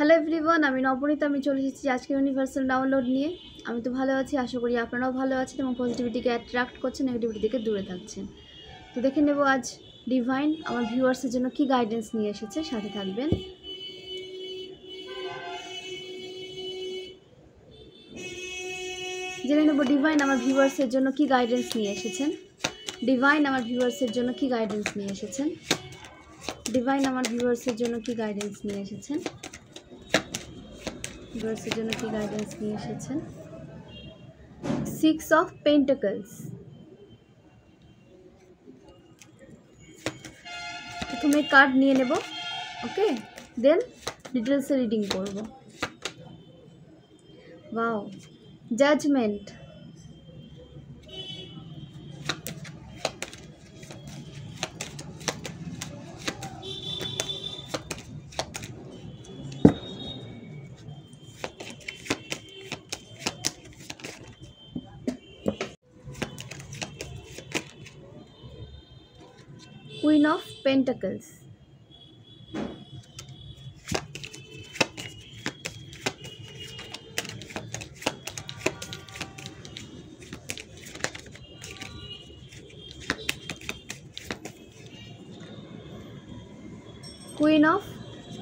Hello everyone, আমি নবনীতা। আমি চলে এসেছি আজকে ইউনিভার্সাল ডাউনলোড নিয়ে। আমি তো ভালো আছি, আশা করি আপনারাও ভালো আছেন এবং পজিটিভিটিকে অ্যাট্রাক্ট করছেন, নেগেটিভিটি থেকে দূরে থাকছেন। তো দেখে নেব আজ ডিভাইন আমার ভিউয়ার্সের জন্য কি গাইডেন্স নিয়ে এসেছে। সাথে থাকবেন। জেনে নেব ডিভাইন আমার ভিউয়ার্সের জন্য কি গাইডেন্স নিয়ে এসেছেন। ডিভাইন আমার ভিউয়ার্সের জন্য কি গাইডেন্স নিয়ে এসেছেন। ডিভাইন আমার ভিউয়ার্সের জন্য কি গাইডেন্স নিয়ে এসেছেন। ভিউয়ার্সের জন্য কি গাইডেন্স নিয়ে এসেছেন। 6 of Pentacles। প্রথমে কার্ড নিয়ে নেব, ওকে, দেন ডিটেলসে রিডিং করব। Wow, judgment, Queen of Pentacles, Queen of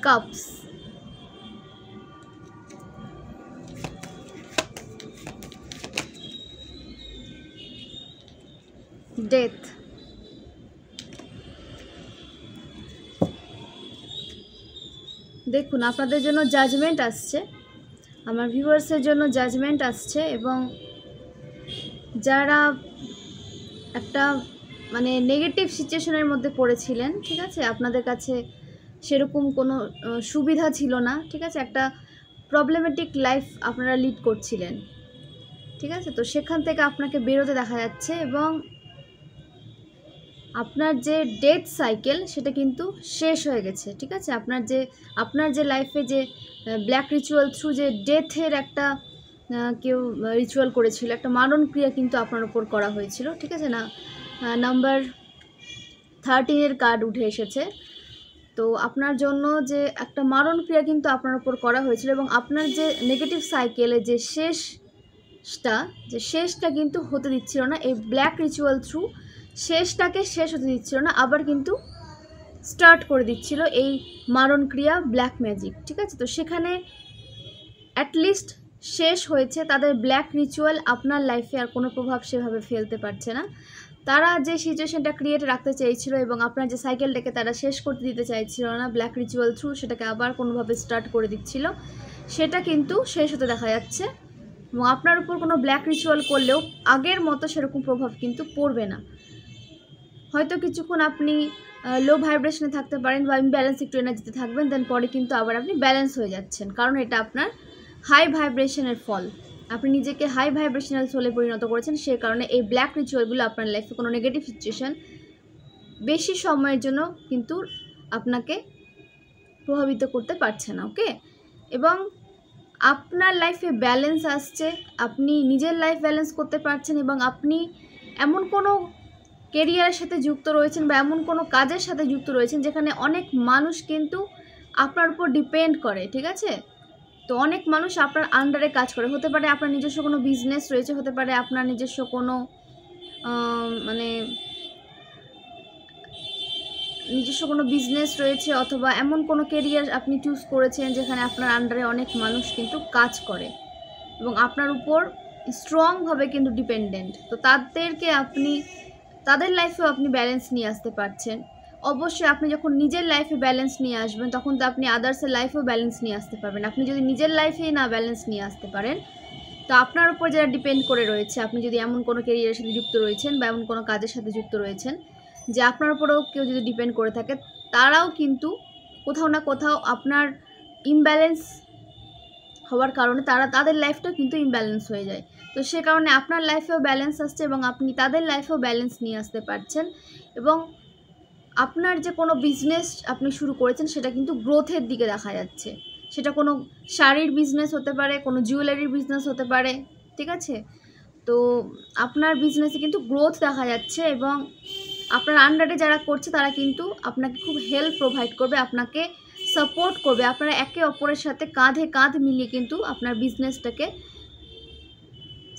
Cups, Death, দেখুন আপনাদের জন্য জাজমেন্ট আসছে, আমার ভিউয়ার্সের জন্য জাজমেন্ট আসছে। এবং যারা একটা নেগেটিভ সিচুয়েশনের মধ্যে পড়েছিলেন, ঠিক আছে, আপনাদের কাছে সেরকম কোনো সুবিধা ছিল না, ঠিক আছে, একটা প্রবলেমেটিক লাইফ আপনারা লিড করছিলেন, ঠিক আছে, তো সেখান থেকে আপনাকে বেরোতে দেখা যাচ্ছে। এবং আপনার যে ডেথ সাইকেল সেটা কিন্তু শেষ হয়ে গেছে, ঠিক আছে। আপনার যে লাইফে যে ব্ল্যাক রিচুয়াল থ্রু যে ডেথের একটা কেউ রিচুয়াল করেছিল, একটা মারণ ক্রিয়া কিন্তু আপনার ওপর করা হয়েছিল, ঠিক আছে না। নাম্বার 13 কার্ড উঠে এসেছে। তো আপনার জন্য যে একটা মারণ ক্রিয়া কিন্তু আপনার ওপর করা হয়েছিল এবং আপনার যে নেগেটিভ সাইকেলে যে শেষটা কিন্তু হতে দিচ্ছিল না। এই ব্ল্যাক রিচুয়াল থ্রু শেষটাকে শেষ হতে দিচ্ছিল না, আবার কিন্তু স্টার্ট করে দিচ্ছিল এই মারণ ক্রিয়া ব্ল্যাক ম্যাজিক, ঠিক আছে। তো সেখানে অ্যাটলিস্ট শেষ হয়েছে, তাদের ব্ল্যাক রিচুয়াল আপনার লাইফে আর কোনো প্রভাব সেভাবে ফেলতে পারছে না। তারা যে সিচুয়েশনটা ক্রিয়েট রাখতে চেয়েছিল এবং আপনার যে সাইকেলটাকে তারা শেষ করতে দিতে চাইছিল না ব্ল্যাক রিচুয়াল থ্রু, সেটাকে আবার কোনোভাবে স্টার্ট করে দিচ্ছিল, সেটা কিন্তু শেষ হতে দেখা যাচ্ছে। এবং আপনার উপর কোনো ব্ল্যাক রিচুয়াল করলেও আগের মতো সেরকম প্রভাব কিন্তু পড়বে না। হয়তো কিছুক্ষণ আপনি লো ভাইব্রেশনে থাকতে পারেন বা ইমব্যালেন্স একটু এনার্জিতে থাকবেন, দেন পরে কিন্তু আবার আপনি ব্যালেন্স হয়ে যাচ্ছেন, কারণ এটা আপনার হাই ভাইব্রেশনের ফল। আপনি নিজেকে হাই ভাইব্রেশনাল সোলে পরিণত করেছেন, সে কারণে এই ব্ল্যাক রিচুয়ালগুলো আপনার লাইফে কোনো নেগেটিভ সিচুয়েশান বেশি সময়ের জন্য কিন্তু আপনাকে প্রভাবিত করতে পারছে না, ওকে। এবং আপনার লাইফে ব্যালেন্স আসছে, আপনি নিজের লাইফ ব্যালেন্স করতে পারছেন এবং আপনি এমন কোনো কেরিয়ারের সাথে যুক্ত রয়েছেন বা এমন কোনো কাজের সাথে যুক্ত রয়েছেন যেখানে অনেক মানুষ কিন্তু আপনার উপর ডিপেন্ড করে, ঠিক আছে। তো অনেক মানুষ আপনার আন্ডারে কাজ করে, হতে পারে আপনার নিজস্ব কোনো বিজনেস রয়েছে, হতে পারে আপনার নিজস্ব কোনো বিজনেস রয়েছে, অথবা এমন কোনো কেরিয়ার আপনি চুজ করেছেন যেখানে আপনার আন্ডারে অনেক মানুষ কিন্তু কাজ করে এবং আপনার উপর স্ট্রংভাবে কিন্তু ডিপেন্ডেন্ট। তো তাদের লাইফেও আপনি ব্যালেন্স নিয়ে আসতে পারছেন। অবশ্যই আপনি যখন নিজের লাইফে ব্যালেন্স নিয়ে আসবেন তখন তো আপনি আদার্সের লাইফেও ব্যালেন্স নিয়ে আসতে পারবেন। আপনি যদি নিজের লাইফেই না ব্যালেন্স নিয়ে আসতে পারেন, তো আপনার উপর যারা ডিপেন্ড করে রয়েছে, আপনি যদি এমন কোনো কেরিয়ারের সাথে যুক্ত রয়েছেন বা এমন কোনো কাজের সাথে যুক্ত রয়েছেন যে আপনার উপরেও কেউ যদি ডিপেন্ড করে থাকে, তারাও কিন্তু কোথাও না কোথাও আপনার ইমব্যালেন্স হওয়ার কারণে তাদের লাইফটাও কিন্তু ইমব্যালেন্স হয়ে যায়। তো সে কারণে আপনার লাইফেও ব্যালেন্স আসছে এবং আপনি তাদের লাইফেও ব্যালেন্স নিয়ে আসতে পারছেন। এবং আপনার যে কোনো বিজনেস আপনি শুরু করেছেন সেটা কিন্তু গ্রোথের দিকে দেখা যাচ্ছে। সেটা কোনো শাড়ির বিজনেস হতে পারে, কোনো জুয়েলারির বিজনেস হতে পারে, ঠিক আছে। তো আপনার বিজনেসে কিন্তু গ্রোথ দেখা যাচ্ছে এবং আপনার আন্ডারে যারা করছে তারা কিন্তু আপনাকে খুব হেল্প প্রোভাইড করবে, আপনাকে সাপোর্ট করবে। আপনারা একে অপরের সাথে কাঁধে কাঁধ মিলিয়ে কিন্তু আপনার বিজনেসটাকে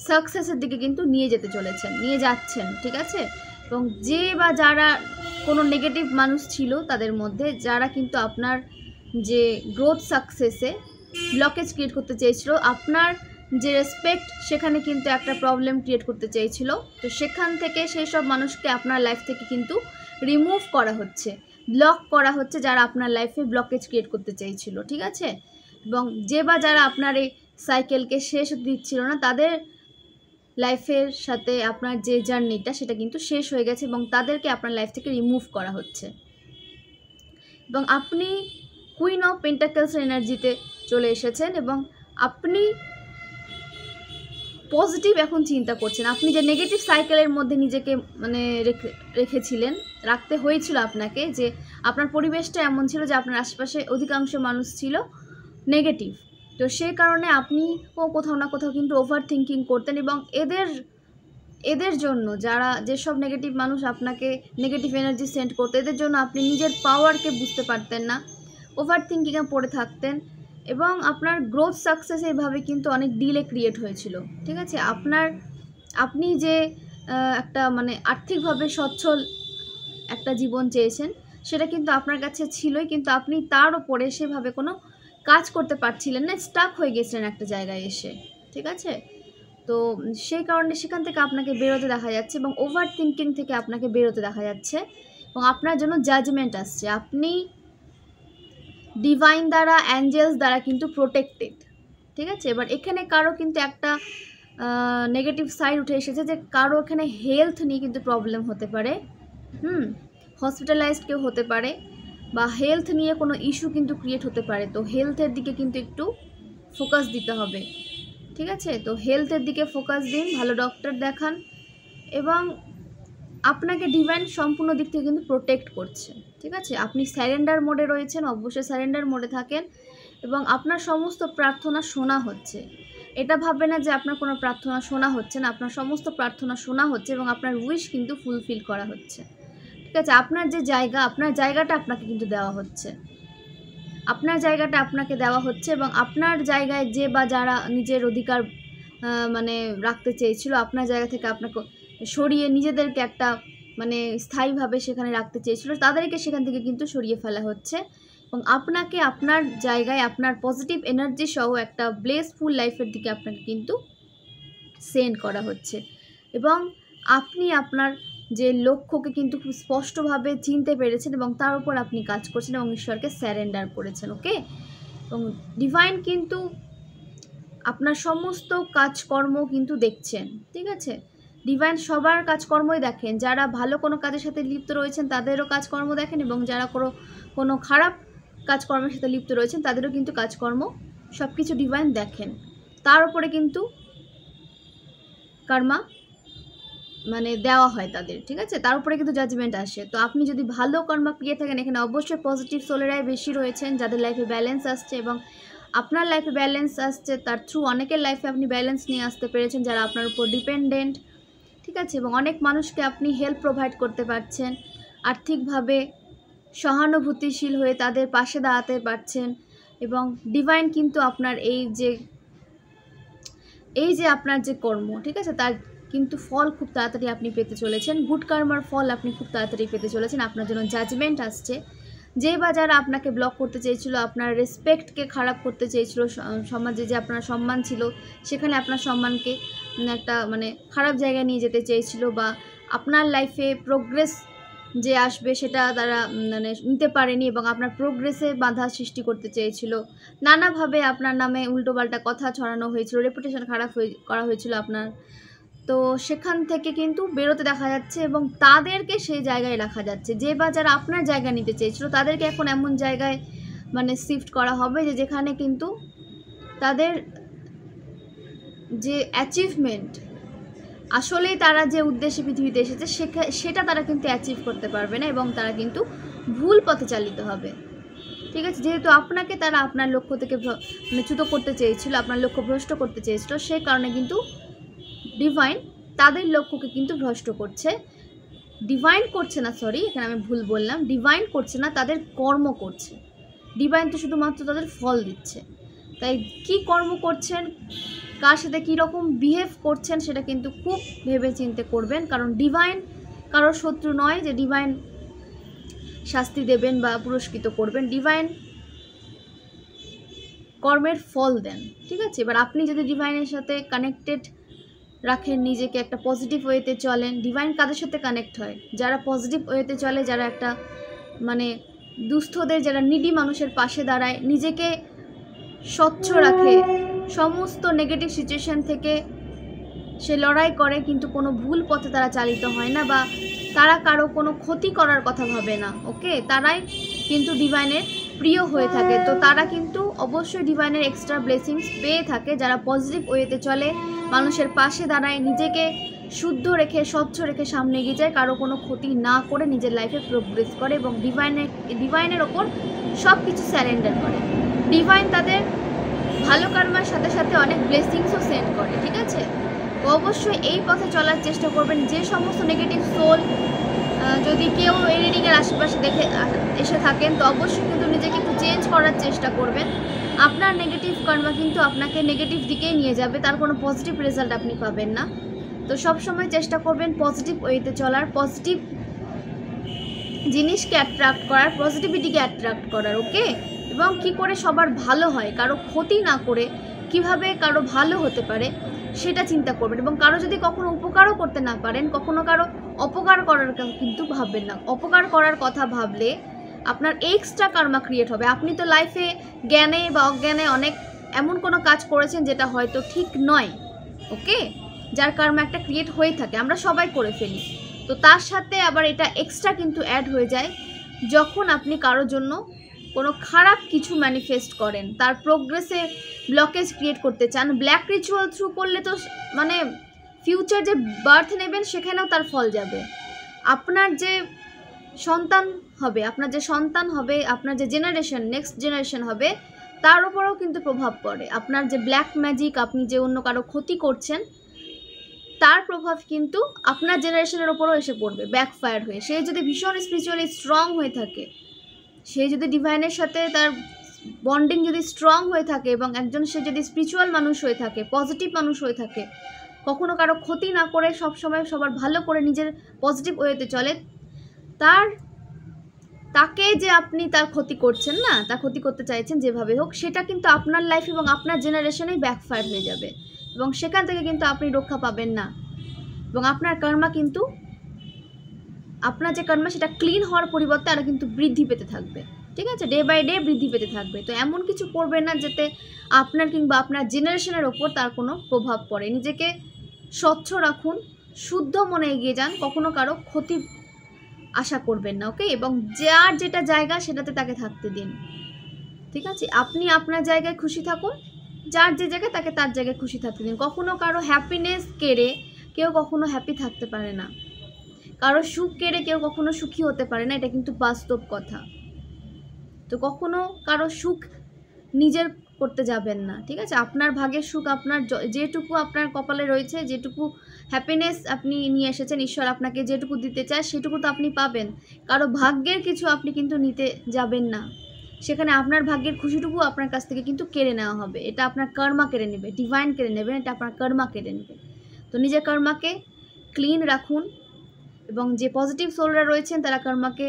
সাকসেসের দিকে কিন্তু নিয়ে যাচ্ছেন, ঠিক আছে। এবং যে বা যারা কোনো নেগেটিভ মানুষ ছিল তাদের মধ্যে, যারা কিন্তু আপনার যে গ্রোথ সাকসেসে ব্লকেজ ক্রিয়েট করতে চেয়েছিল, আপনার যে রেসপেক্ট সেখানে কিন্তু একটা প্রবলেম ক্রিয়েট করতে চেয়েছিল, তো সেখান থেকে সেই সব মানুষকে আপনার লাইফ থেকে কিন্তু রিমুভ করা হচ্ছে, ব্লক করা হচ্ছে, যারা আপনার লাইফে ব্লকেজ ক্রিয়েট করতে চেয়েছিল, ঠিক আছে। এবং যে বা যারা আপনার এই সাইকেলকে শেষ হতে দিচ্ছিল না, তাদের লাইফের সাথে আপনার যে জার্নিটা সেটা কিন্তু শেষ হয়ে গেছে এবং তাদেরকে আপনার লাইফ থেকে রিমুভ করা হচ্ছে। এবং আপনি কুইন অফ পেন্টাকলসের এনার্জিতে চলে এসেছেন এবং আপনি পজিটিভ এখন চিন্তা করছেন। আপনি যে নেগেটিভ সাইকেলের মধ্যে নিজেকে মানে রেখেছিলেন, রাখতে হয়েছিল আপনাকে, যে আপনার পরিবেশটা এমন ছিল যে আপনার আশেপাশে অধিকাংশ মানুষ ছিল নেগেটিভ, তো সেই কারণে আপনিও কোথাও না কোথাও কিন্তু ওভার থিঙ্কিং করতেন এবং এদের জন্য, যারা যেসব নেগেটিভ মানুষ আপনাকে নেগেটিভ এনার্জি সেন্ড করতো, এদের জন্য আপনি নিজের পাওয়ারকে বুঝতে পারতেন না, ওভার থিঙ্কিংয়ে পড়ে থাকতেন এবং আপনার গ্রোথ সাকসেস এইভাবে কিন্তু অনেক ডিলে ক্রিয়েট হয়েছিল, ঠিক আছে। আপনি যে একটা মানে আর্থিকভাবে সচ্ছল একটা জীবন চেয়েছেন, সেটা কিন্তু আপনার কাছে ছিলই, কিন্তু আপনি তার ওপরে সেভাবে কোনো কাজ করতে পারছিলেন না, স্টাক হয়ে গেছিলেন একটা জায়গায় এসে, ঠিক আছে। তো সেই কারণে সেখান থেকে আপনাকে বেরোতে দেখা যাচ্ছে এবং ওভার থিঙ্কিং থেকে আপনাকে বেরোতে দেখা যাচ্ছে এবং আপনার জন্য জাজমেন্ট আসছে। আপনি ডিভাইন দ্বারা, অ্যাঞ্জেলস দ্বারা কিন্তু প্রোটেক্টেড, ঠিক আছে। এবার এখানে কারো কিন্তু একটা নেগেটিভ সাইড উঠে এসেছে, যে কারো এখানে হেলথ নিয়ে কিন্তু প্রবলেম হতে পারে, হসপিটালাইজড কেউ হতে পারে বা হেলথ নিয়ে কোনো ইস্যু কিন্তু ক্রিয়েট হতে পারে, তো হেলথের দিকে কিন্তু একটু ফোকাস দিতে হবে, ঠিক আছে। তো হেলথের দিকে ফোকাস দিন, ভালো ডক্টর দেখান এবং আপনাকে ডিভাইন সম্পূর্ণ দিক থেকে কিন্তু প্রোটেক্ট করছে, ঠিক আছে। আপনি স্যারেন্ডার মোডে রয়েছেন, অবশ্যই স্যারেন্ডার মোডে থাকেন এবং আপনার সমস্ত প্রার্থনা শোনা হচ্ছে। এটা ভাববে না যে আপনার কোনো প্রার্থনা শোনা হচ্ছে না, আপনার সমস্ত প্রার্থনা শোনা হচ্ছে এবং আপনার উইশ কিন্তু ফুলফিল করা হচ্ছে, ঠিক আছে। আপনার যে জায়গা, আপনার জায়গাটা আপনাকে কিন্তু দেওয়া হচ্ছে, আপনার জায়গাটা আপনাকে দেওয়া হচ্ছে এবং আপনার জায়গায় যে বা যারা নিজের অধিকার মানে রাখতে চেয়েছিল, আপনার জায়গা থেকে আপনাকে সরিয়ে নিজেদেরকে একটা মানে স্থায়ীভাবে সেখানে রাখতে চেয়েছিল, তাদেরকে সেখান থেকে কিন্তু সরিয়ে ফেলা হচ্ছে এবং আপনাকে আপনার জায়গায় আপনার পজিটিভ এনার্জি সহ একটা ব্লেসফুল লাইফের দিকে আপনাকে কিন্তু সেন্ড করা হচ্ছে এবং আপনি আপনার যে লক্ষ্যকে কিন্তু খুব স্পষ্টভাবে চিনতে পেরেছেন এবং তার উপর আপনি কাজ করছেন এবং ঈশ্বরকে স্যারেন্ডার করেছেন, ওকে। এবং ডিভাইন কিন্তু আপনার সমস্ত কাজকর্ম কিন্তু দেখছেন, ঠিক আছে। ডিভাইন সবার কাজকর্মই দেখেন, যারা ভালো কোনো কাজের সাথে লিপ্ত রয়েছেন তাদেরও কাজকর্ম দেখেন এবং যারা কোনো খারাপ কাজকর্মের সাথে লিপ্ত রয়েছেন তাদেরও কিন্তু কাজকর্ম সব কিছু ডিভাইন দেখেন। তার উপরে কিন্তু কর্মা মানে দেওয়া হয় তাদের, ঠিক আছে, তার উপরে কিন্তু জাজমেন্ট আসে। তো আপনি যদি ভালো কর্মা পেয়ে থাকেন, এখানে অবশ্যই পজিটিভ সোলেরাই বেশি রয়েছেন, যাদের লাইফে ব্যালেন্স আসছে এবং আপনার লাইফে ব্যালেন্স আসছে, তার থ্রু অনেকের লাইফে আপনি ব্যালেন্স নিয়ে আসতে পেরেছেন যারা আপনার উপর ডিপেন্ডেন্ট, ঠিক আছে। এবং অনেক মানুষকে আপনি হেল্প প্রোভাইড করতে পারছেন, আর্থিকভাবে সহানুভূতিশীল হয়ে তাদের পাশে দাঁড়াতে পারছেন এবং ডিভাইন কিন্তু আপনার এই যে আপনার যে কর্ম, ঠিক আছে, তার কিন্তু ফল খুব তাড়াতাড়ি আপনি পেতে চলেছেন, গুড কর্মার ফল আপনি খুব তাড়াতাড়ি পেতে চলেছেন। আপনার জন্য জাজমেন্ট আসছে, যে বা যারা আপনাকে ব্লক করতে চেয়েছিল, আপনার রেসপেক্টকে খারাপ করতে চেয়েছিল, সমাজে যে আপনার সম্মান ছিল সেখানে আপনার সম্মানকে একটা মানে খারাপ জায়গায় নিয়ে যেতে চেয়েছিল বা আপনার লাইফে প্রোগ্রেস যে আসবে সেটা তারা মানে নিতে পারেনি এবং আপনার প্রোগ্রেসে বাধা সৃষ্টি করতে চেয়েছিল, নানাভাবে আপনার নামে উল্টোপাল্টা কথা ছড়ানো হয়েছিল, রেপুটেশন খারাপ করা হয়েছিল আপনার, তো সেখান থেকে কিন্তু বেরোতে দেখা যাচ্ছে এবং তাদেরকে সেই জায়গায় রাখা যাচ্ছে। যে বা যারা আপনার জায়গা নিতে চেয়েছিল তাদেরকে এখন এমন জায়গায় মানে শিফট করা হবে যেখানে কিন্তু তাদের যে অ্যাচিভমেন্ট, আসলেই তারা যে উদ্দেশ্যে পৃথিবীতে এসেছে সেটা তারা কিন্তু অ্যাচিভ করতে পারবে না এবং তারা কিন্তু ভুল পথে চালিত হবে, ঠিক আছে। যেহেতু আপনাকে তারা আপনার লক্ষ্য থেকে মানে চ্যুত করতে চেয়েছিল, আপনার লক্ষ্য ভ্রষ্ট করতে চেয়েছিল, সেই কারণে কিন্তু ডিভাইন তাদের লক্ষ্যকে কিন্তু ভ্রষ্ট করছে, ডিভাইন করছে না, সরি এখানে আমি ভুল বললাম, ডিভাইন করছে না, তাদের কর্ম করছে, ডিভাইন তো শুধুমাত্র তাদের ফল দিচ্ছে। তাই কি কর্ম করছেন, কার সাথে কীরকম বিহেভ করছেন সেটা কিন্তু খুব ভেবে চিন্তে করবেন, কারণ ডিভাইন কারোর শত্রু নয় যে ডিভাইন শাস্তি দেবেন বা পুরস্কৃত করবেন। ডিভাইন কর্মের ফল দেন, ঠিক আছে। এবার আপনি যদি ডিভাইনের সাথে কানেক্টেড রাখেন নিজেকে, একটা পজিটিভ ওয়েতে চলেন, ডিভাইন কাদের সাথে কানেক্ট হয়, যারা পজিটিভ ওয়েতে চলে, যারা একটা মানে দুস্থদের, যারা নিডি মানুষের পাশে দাঁড়ায়, নিজেকে স্বচ্ছ রাখে, সমস্ত নেগেটিভ সিচুয়েশান থেকে সে লড়াই করে, কিন্তু কোনো ভুল পথে তারা চালিত হয় না, বা তারা কারো কোনো ক্ষতি করার কথা ভাবে না, ওকে, তারাই কিন্তু ডিভাইনের প্রিয় হয়ে থাকে। তো তারা কিন্তু অবশ্যই ডিভাইনের এক্সট্রা ব্লেসিংস পেয়ে থাকে, যারা পজিটিভ ওয়েতে চলে, মানুষের পাশে দাঁড়ায়, নিজেকে শুদ্ধ রেখে স্বচ্ছ রেখে সামনে এগিয়ে যায়, কারো কোনো ক্ষতি না করে নিজের লাইফে প্রোগ্রেস করে এবং ডিভাইনের ওপর সব কিছু স্যারেন্ডার করে। ডিভাইন তাদের ভালো কর্মের সাথে সাথে অনেক ব্লেসিংসও সেন্ড করে, ঠিক আছে। তো অবশ্যই এই পথে চলার চেষ্টা করবেন। যে সমস্ত নেগেটিভ সোল যদি কেউ এই রিডিংয়ের আশেপাশে এসে থাকেন, তো অবশ্যই কিন্তু নিজেকে একটু চেঞ্জ করার চেষ্টা করবেন। আপনার নেগেটিভ কর্ম কিন্তু আপনাকে নেগেটিভ দিকেই নিয়ে যাবে, তার কোনো পজিটিভ রেজাল্ট আপনি পাবেন না। তো সবসময় চেষ্টা করবেন পজিটিভ ওয়েতে চলার, পজিটিভ জিনিসকে অ্যাট্রাক্ট করার, পজিটিভিটিকে অ্যাট্রাক্ট করার, ওকে। এবং কি করে সবার ভালো হয়, কারো ক্ষতি না করে কিভাবে কারো ভালো হতে পারে সেটা চিন্তা করবেন। এবং কারো যদি কখনো উপকারও করতে না পারেন, কখনো কারো অপকার করার কিন্তু ভাববেন না। অপকার করার কথা ভাবলে আপনার এক্সট্রা কার্মা ক্রিয়েট হবে। আপনি তো লাইফে জ্ঞানে বা অজ্ঞানে অনেক এমন কোনো কাজ করেছেন যেটা হয়তো ঠিক নয়, ওকে, যার কার্মা একটা ক্রিয়েট হয়ে থাকে, আমরা সবাই করে ফেলি। তো তার সাথে আবার এটা এক্সট্রা কিন্তু অ্যাড হয়ে যায় যখন আপনি কারোর জন্য কোনো খারাপ কিছু ম্যানিফেস্ট করেন, তার প্রোগ্রেসে ব্লকেজ ক্রিয়েট করতে চান। ব্ল্যাক রিচুয়াল থ্রু করলে তো মানে ফিউচার যে বার্থ নেবেন সেখানেও তার ফল যাবে। আপনার যে সন্তান হবে, আপনার যে জেনারেশন, নেক্সট জেনারেশন হবে, তার উপরেও কিন্তু প্রভাব পড়ে। আপনার যে ব্ল্যাক ম্যাজিক, আপনি যে অন্য কারো ক্ষতি করছেন, তার প্রভাব কিন্তু আপনার জেনারেশনের ওপরও এসে পড়বে ব্যাকফায়ার হয়ে। সে যদি ভীষণ স্পিরিচুয়ালি স্ট্রং হয়ে থাকে, সে যদি ডিভাইনের সাথে তার বন্ডিং যদি স্ট্রং হয়ে থাকে এবং সে যদি স্পিরিচুয়াল মানুষ হয়ে থাকে, পজিটিভ মানুষ হয়ে থাকে, কখনো কারো ক্ষতি না করে সবসময় সবার ভালো করে নিজের পজিটিভ ওয়েতে চলে, তাকে যে আপনি তার ক্ষতি করছেন না, তার ক্ষতি করতে চাইছেন যেভাবে হোক, সেটা কিন্তু আপনার লাইফ এবং আপনার জেনারেশনেই ব্যাকফায়ার হয়ে যাবে এবং সেখান থেকে কিন্তু আপনি রক্ষা পাবেন না। এবং আপনার কর্মা কিন্তু, আপনার যে কর্মা সেটা ক্লিন হওয়ার পরিবর্তে আরও কিন্তু বৃদ্ধি পেতে থাকবে, ঠিক আছে, ডে বাই ডে বৃদ্ধি পেতে থাকবে। তো এমন কিছু করবেন না যাতে আপনার কিংবা আপনার জেনারেশনের ওপর তার কোনো প্রভাব পড়ে। নিজেকে স্বচ্ছ রাখুন, শুদ্ধ মনে এগিয়ে যান, কখনো কারো ক্ষতি আশা করবেন না, ওকে। এবং যার যেটা জায়গা সেটাতে তাকে থাকতে দিন, ঠিক আছে। আপনি আপনার জায়গায় খুশি থাকুন, যার যে জায়গায় তাকে তার জায়গায় খুশি থাকতে দিন। কখনো কারো হ্যাপিনেস কেড়ে কেউ কখনো হ্যাপি থাকতে পারে না, কারো সুখ কেড়ে কেউ কখনো সুখী হতে পারে না, এটা কিন্তু বাস্তব কথা। তো কখনো কারো সুখ নিজের করতে যাবেন না, ঠিক আছে। আপনার ভাগের সুখ, আপনার যেটুকু আপনার কপালে রয়েছে, যেটুকু হ্যাপিনেস আপনি নিয়ে এসেছেন, ঈশ্বর আপনাকে যেটুকু দিতে চায় সেটুকু তো আপনি পাবেন। কারো ভাগ্যের কিছু আপনি কিন্তু নিতে যাবেন না, সেখানে আপনার ভাগ্যের খুশিটুকু আপনার কাছ থেকে কিন্তু কেড়ে নেওয়া হবে। এটা আপনার কর্মা কেড়ে নেবে, ডিভাইন কেড়ে নেবেন, এটা আপনার কর্মা কেড়ে নেবে। তো নিজের কর্মাকে ক্লিন রাখুন এবং যে পজিটিভ সোলরা রয়েছেন তারা কর্মাকে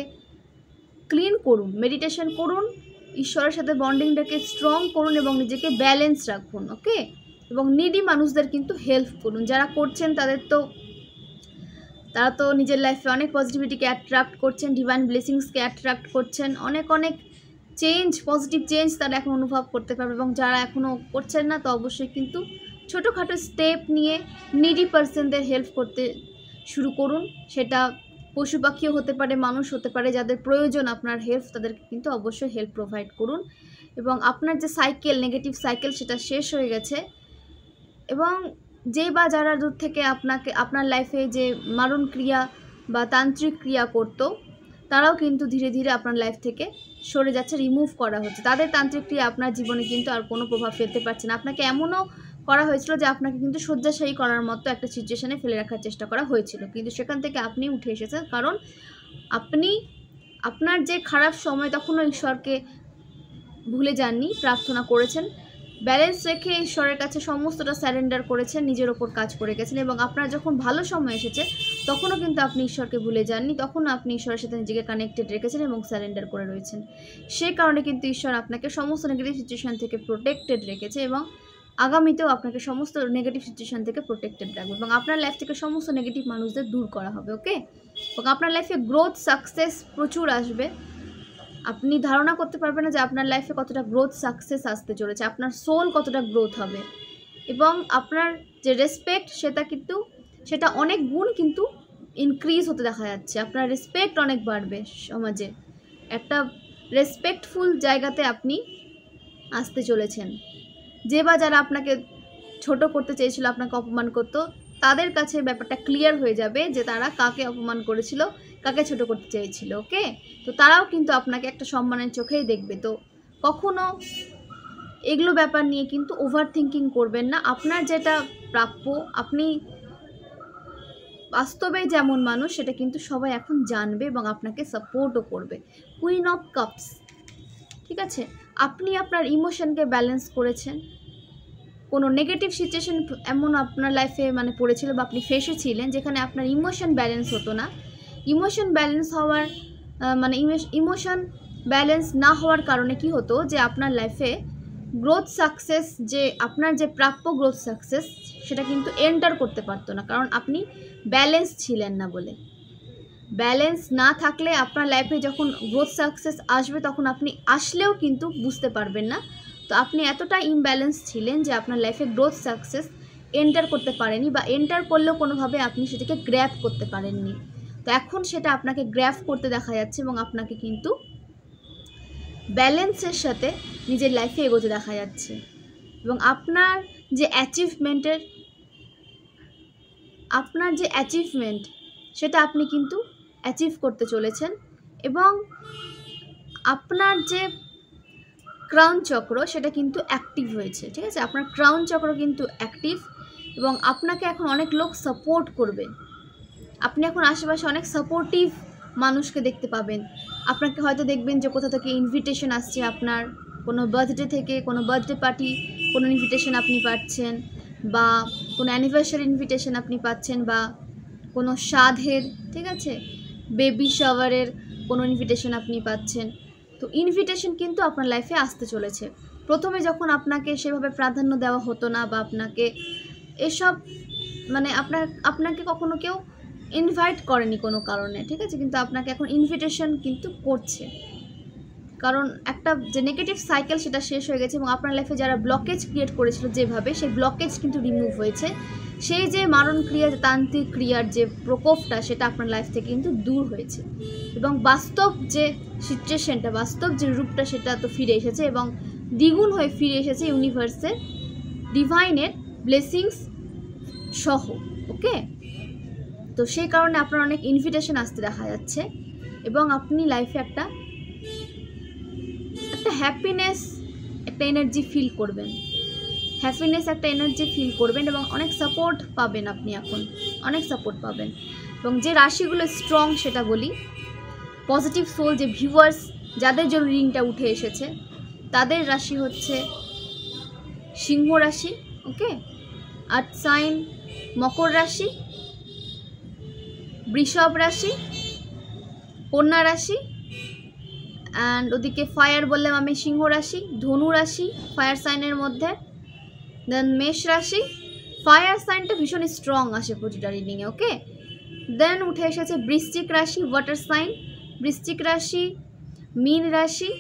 ক্লিন করুন, মেডিটেশন করুন, ঈশ্বরের সাথে বন্ডিংটাকে স্ট্রং করুন এবং নিজেকে ব্যালেন্স রাখুন, ওকে। এবং নিডি মানুষদের কিন্তু হেল্প করুন, যারা করছেন তারা তো নিজের লাইফে অনেক পজিটিভিটিকে অ্যাট্রাক্ট করছেন, ডিভাইন ব্লেসিংসকে অ্যাট্রাক্ট করছেন, অনেক পজিটিভ চেঞ্জ তারা এখন অনুভব করতে পারবে। এবং যারা এখনও করছেন না, তো অবশ্যই কিন্তু ছোটোখাটো স্টেপ নিয়ে নিডি পার্সনদের হেল্প করতে শুরু করুন। সেটা পশু পাখিও হতে পারে, মানুষ হতে পারে, যাদের প্রয়োজন আপনার হেল্প, তাদেরকে কিন্তু অবশ্যই হেল্প প্রোভাইড করুন। এবং আপনার যে সাইকেল, নেগেটিভ সাইকেল, সেটা শেষ হয়ে গেছে। এবং যারা দূর থেকে আপনার লাইফে যে মারণ ক্রিয়া বা তান্ত্রিক ক্রিয়া করতো, তারাও কিন্তু ধীরে ধীরে আপনার লাইফ থেকে সরে যাচ্ছে, রিমুভ করা হচ্ছে। তাদের তান্ত্রিক ক্রিয়া আপনার জীবনে কিন্তু আর কোনো প্রভাব ফেলতে পারছে না। আপনাকে এমনও করা হয়েছিল যে আপনাকে কিন্তু শয্যাশায়ী করার মতো একটা সিচুয়েশানে ফেলে রাখার চেষ্টা করা হয়েছিল, কিন্তু সেখান থেকে আপনি উঠে এসেছেন, কারণ আপনার যে খারাপ সময় তখনও ঈশ্বরকে ভুলে যাননি, প্রার্থনা করেছেন, ব্যালেন্স রেখে ঈশ্বরের কাছে সমস্তটা স্যারেন্ডার করেছেন, নিজের ওপর কাজ করে গেছেন। এবং আপনার যখন ভালো সময় এসেছে তখনও কিন্তু আপনি ঈশ্বরকে ভুলে যাননি, তখনও আপনি ঈশ্বরের সাথে নিজেকে কানেক্টেড রেখেছেন এবং স্যারেন্ডার করে রয়েছেন। সেই কারণে কিন্তু ঈশ্বর আপনাকে সমস্ত নেগেটিভ সিচুয়েশান থেকে প্রোটেক্টেড রেখেছে এবং আগামীতেও আপনাকে সমস্ত নেগেটিভ সিচুয়েশান থেকে প্রোটেক্টেড রাখবে এবং আপনার লাইফ থেকে সমস্ত নেগেটিভ মানুষদের দূর করা হবে। ওকে, এবং আপনার লাইফে গ্রোথ সাকসেস প্রচুর আসবে। আপনি ধারণা করতে পারবেন না যে আপনার লাইফে কতটা গ্রোথ সাকসেস আসতে চলেছে, আপনার সোল কতটা গ্রোথ হবে এবং আপনার যে রেসপেক্ট সেটা অনেক গুণ কিন্তু ইনক্রিজ হতে দেখা যাচ্ছে। আপনার রেসপেক্ট অনেক বাড়বে সমাজে, একটা রেসপেক্টফুল জায়গাতে আপনি আসতে চলেছেন। যে বা যারা আপনাকে ছোট করতে চেয়েছিল, আপনাকে অপমান করতো, তাদের কাছে ব্যাপারটা ক্লিয়ার হয়ে যাবে যে তারা কাকে অপমান করেছিল, কাকে ছোট করতে চেয়েছিল। ওকে, তো তারাও কিন্তু আপনাকে একটা সম্মানের চোখেই দেখবে। তো কখনো এগুলো ব্যাপার নিয়ে কিন্তু ওভার থিঙ্কিং করবেন না। আপনার যেটা প্রাপ্য, আপনি বাস্তবে যেমন মানুষ সেটা কিন্তু সবাই এখন জানবে এবং আপনাকে সাপোর্টও করবে। কুইন অফ কাপস, ঠিক আছে, আপনি আপনার ইমোশনকে ব্যালেন্স করেছেন। কোনো নেগেটিভ সিচুয়েশন এমন আপনার লাইফে পড়েছিল বা আপনি ফেসে ছিলেন যেখানে আপনার ইমোশন ব্যালেন্স হতো না। ইমোশন ব্যালেন্স হওয়ার ইমোশন ব্যালেন্স না হওয়ার কারণে কি হতো যে আপনার লাইফে গ্রোথ সাকসেস, যে আপনার যে প্রাপ্য গ্রোথ সাকসেস সেটা কিন্তু এন্টার করতে পারতো না, কারণ আপনি ব্যালেন্স ছিলেন না বলে। ব্যালেন্স না থাকলে আপনার লাইফে যখন গ্রোথ সাকসেস আসবে তখন আপনি আসলেও কিন্তু বুঝতে পারবেন না। তো আপনি এতটা ইমব্যালেন্স ছিলেন যে আপনার লাইফে গ্রোথ সাকসেস এন্টার করতে পারেনি বা এন্টার করলেও কোনোভাবে আপনি সেটাকে গ্র্যাব করতে পারেননি। তো এখন সেটা আপনাকে গ্র্যাব করতে দেখা যাচ্ছে এবং আপনাকে কিন্তু ব্যালেন্সের সাথে নিজের লাইফে এগোতে দেখা যাচ্ছে এবং আপনার যে অ্যাচিভমেন্ট সেটা আপনি কিন্তু অ্যাচিভ করতে চলেছেন এবং আপনার যে ক্রাউন চক্র সেটা কিন্তু অ্যাক্টিভ হয়েছে। ঠিক আছে, আপনার ক্রাউন চক্র কিন্তু অ্যাক্টিভ এবং আপনাকে এখন অনেক লোক সাপোর্ট করবে। আপনি এখন আশেপাশে অনেক সাপোর্টিভ মানুষকে দেখতে পাবেন। আপনাকে হয়তো দেখবেন যে কোথা থেকে ইনভিটেশন আসছে, আপনার কোনো বার্থডে থেকে, কোনো বার্থডে পার্টি কোনো ইনভিটেশন আপনি পাচ্ছেন, বা কোনো অ্যানিভার্সারি ইনভিটেশন আপনি পাচ্ছেন, বা কোনো সাধের, ঠিক আছে, বেবি শাওয়ারের কোনো ইনভিটেশন আপনি পাচ্ছেন। তো ইনভিটেশন কিন্তু আপনার লাইফে আসতে চলেছে। প্রথমে যখন আপনাকে সেভাবে প্রাধান্য দেওয়া হতো না বা আপনাকে এসব আপনাকে কখনো কেউ ইনভাইট করেনি কোনো কারণে, ঠিক আছে, কিন্তু আপনাকে এখন ইনভিটেশন কিন্তু করছে, কারণ একটা যে নেগেটিভ সাইকেল সেটা শেষ হয়ে গেছে এবং আপনার লাইফে যারা ব্লকেজ ক্রিয়েট করেছিল যেভাবে, সেই ব্লকেজ কিন্তু রিমুভ হয়েছে। সেই যে মারণ ক্রিয়া, তান্ত্রিক ক্রিয়ার যে প্রকোপটা সেটা আপনার লাইফ থেকে কিন্তু দূর হয়েছে এবং বাস্তব যে সিচুয়েশনটা, বাস্তব যে রূপটা সেটা তো ফিরে এসেছে এবং দ্বিগুণ হয়ে ফিরে এসেছে ইউনিভার্সের ডিভাইনের ব্লেসিংস সহ। ওকে, তো সেই কারণে আপনার অনেক ইনভিটেশন আসতে দেখা যাচ্ছে এবং আপনি লাইফে একটা হ্যাপিনেস, একটা এনার্জি ফিল করবেন, একটা এনার্জি ফিল করবেন এবং অনেক সাপোর্ট পাবেন। আপনি এখন অনেক সাপোর্ট পাবেন এবং যে রাশিগুলো স্ট্রং সেটা বলি, পজিটিভ সোল যে ভিউয়ার্স যাদের জন্য রিংটা উঠে এসেছে তাদের রাশি হচ্ছে সিংহ রাশি। ওকে, আর্থ সাইন মকর রাশি, বৃষভ রাশি, কন্যা রাশি, অ্যান্ড ওদিকে ফায়ার বললাম আমি সিংহ রাশি, ধনু রাশি ফায়ার সাইনের মধ্যে, দেন মেষ রাশি। ফায়ার সাইনটা ভীষণ স্ট্রং আসে প্রতিটা রিডিংয়ে। ওকে, দেন উঠে এসেছে বৃশ্চিক রাশি, ওয়াটার সাইন, বৃশ্চিক রাশি, মীন রাশি,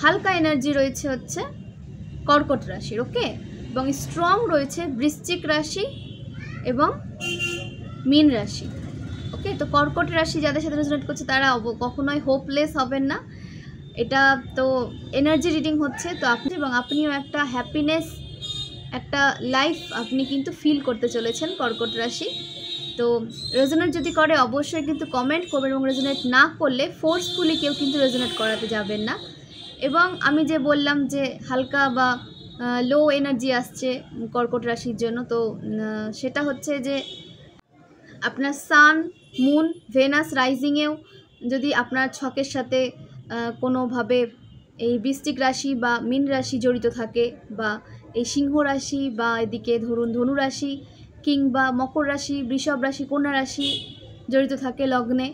হালকা এনার্জি রয়েছে হচ্ছে কর্কট রাশির। ওকে, এবং স্ট্রং রয়েছে বৃশ্চিক রাশি এবং মীন রাশি। ওকে, তো কর্কট রাশি যাদের সাথে রেজোনেট করছে তারা কখনোই হোপলেস হবেন না। এটা তো এনার্জি রিডিং হচ্ছে, তো আপনিও একটা হ্যাপিনেস, একটা লাইফ আপনি কিন্তু ফিল করতে চলেছেন কর্কট রাশি। তো রেজোনেট যদি করে অবশ্যই কিন্তু কমেন্ট করবেন এবং রেজোনেট না করলে ফোর্সফুলি কেউ কিন্তু রেজোনেট করাতে যাবেন না। এবং আমি যে বললাম যে হালকা বা লো এনার্জি আসছে কর্কট রাশির জন্য, তো সেটা হচ্ছে যে আপনার সান, মুন, ভেনাস রাইজিংয়েও যদি আপনার ছকের সাথে কোনোভাবে এই বৃশ্চিক রাশি বা মীন রাশি জড়িত থাকে, বা এই সিংহ রাশি, বা এদিকে ধরুন ধনু রাশি কিংবা মকর রাশি, বৃষভ রাশি, কন্যা রাশি জড়িত থাকে লগ্নে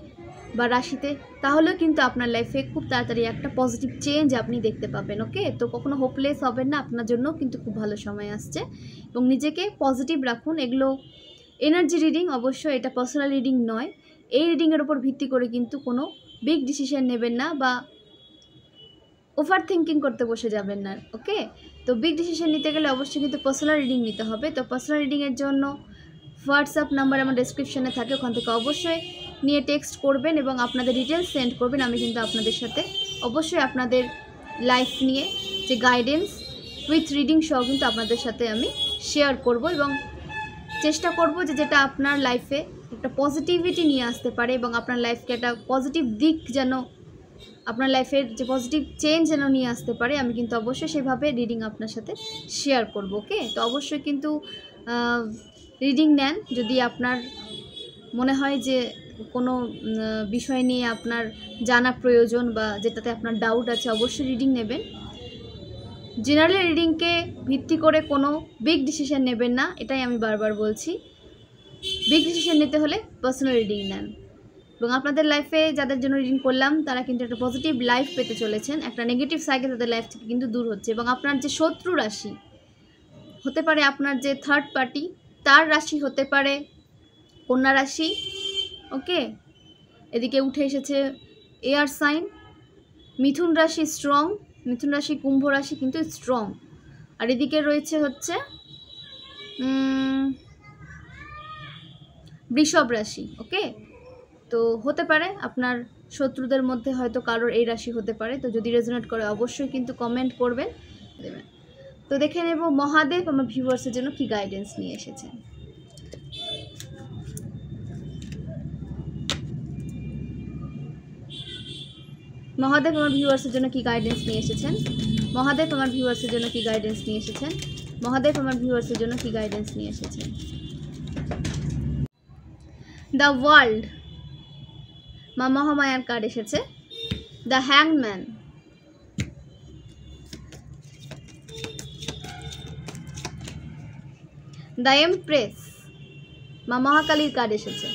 বা রাশিতে, তাহলেও কিন্তু আপনার লাইফে খুব তাড়াতাড়ি একটা পজিটিভ চেঞ্জ আপনি দেখতে পাবেন। ওকে, তো কখনো হোপলেস হবেন না, আপনার জন্য কিন্তু খুব ভালো সময় আসছে এবং নিজেকে পজিটিভ রাখুন। এগুলো এনার্জি রিডিং, অবশ্যই এটা পার্সোনাল রিডিং নয়। এই রিডিংয়ের উপর ভিত্তি করে কিন্তু কোনো বিগ ডিসিশন নেবেন না বা ওভার থিঙ্কিং করতে বসে যাবেন না। ওকে, তো বিগ ডিসিশন নিতে গেলে অবশ্যই কিন্তু পার্সোনাল রিডিং নিতে হবে। তো পার্সোনাল রিডিংয়ের জন্য হোয়াটসঅ্যাপ নাম্বার আমার ডেসক্রিপশনে থাকে, ওখান থেকে অবশ্যই নিয়ে টেক্সট করবেন এবং আপনাদের ডিটেলস সেন্ড করবেন। আমি কিন্তু আপনাদের সাথে অবশ্যই আপনাদের লাইফ নিয়ে যে গাইডেন্স উইথ রিডিং সহ কিন্তু আপনাদের সাথে আমি শেয়ার করব এবং চেষ্টা করব যে যেটা আপনার লাইফে একটা পজিটিভিটি নিয়ে আসতে পারে এবং আপনার লাইফকে একটা পজিটিভ দিক যেন, আপনার লাইফের যে পজিটিভ চেঞ্জ যেন নিয়ে আসতে পারে, আমি কিন্তু অবশ্যই সেভাবে রিডিং আপনার সাথে শেয়ার করব। ওকে, তো অবশ্যই কিন্তু রিডিং নেন যদি আপনার মনে হয় যে কোনো বিষয় নিয়ে আপনার জানা প্রয়োজন বা যেটাতে আপনার ডাউট আছে, অবশ্যই রিডিং নেবেন। জেনারেল রিডিংকে ভিত্তি করে কোনো বিগ ডিসিশন নেবেন না, এটাই আমি বারবার বলছি। বিগ ডিসিশন নিতে হলে পার্সোনাল রিডিং নেন এবং আপনাদের লাইফে যাদের জন্য রিডিং করলাম তারা কিন্তু একটা পজিটিভ লাইফ পেতে চলেছেন, একটা নেগেটিভ সাইকেল তাদের লাইফ থেকে কিন্তু দূর হচ্ছে। এবং আপনার যে শত্রু রাশি হতে পারে, আপনার যে থার্ড পার্টি তার রাশি হতে পারে কন্যা রাশি। ওকে, এদিকে উঠে এসেছে এয়ার সাইন, মিথুন রাশি স্ট্রং, মিথুন রাশি কুম্ভ রাশি কিন্তু স্ট্রং, আর এদিকে রয়েছে হচ্ছে বৃষভ রাশি। ওকে, তো হতে পারে আপনার শত্রুদের মধ্যে হয়তো কারোর এই রাশি হতে পারে। তো যদি রেজোনেট করে অবশ্যই কিন্তু কমেন্ট করবেন। তো দেখে নেব মহাদেব আমার ভিউয়ার্সের জন্য কি গাইডেন্স নিয়ে এসেছেন। মহাদেব আমার ভিউয়ার্সের জন্য কি গাইডেন্স নিয়ে এসেছেন। মহাদেব আমার ভিউয়ার্সের জন্য কি গাইডেন্স নিয়ে এসেছেন। মহাদেব আমার ভিউয়ার্সের জন্য কি গাইডেন্স নিয়ে এসেছেন। দ্য ওয়ার্ল্ড, মা মহামায়ার কার্ড এসেছে। দ্য হ্যাংম্যান, দ্য এমপ্রেস, মা মহাকালীর কার্ড এসেছে।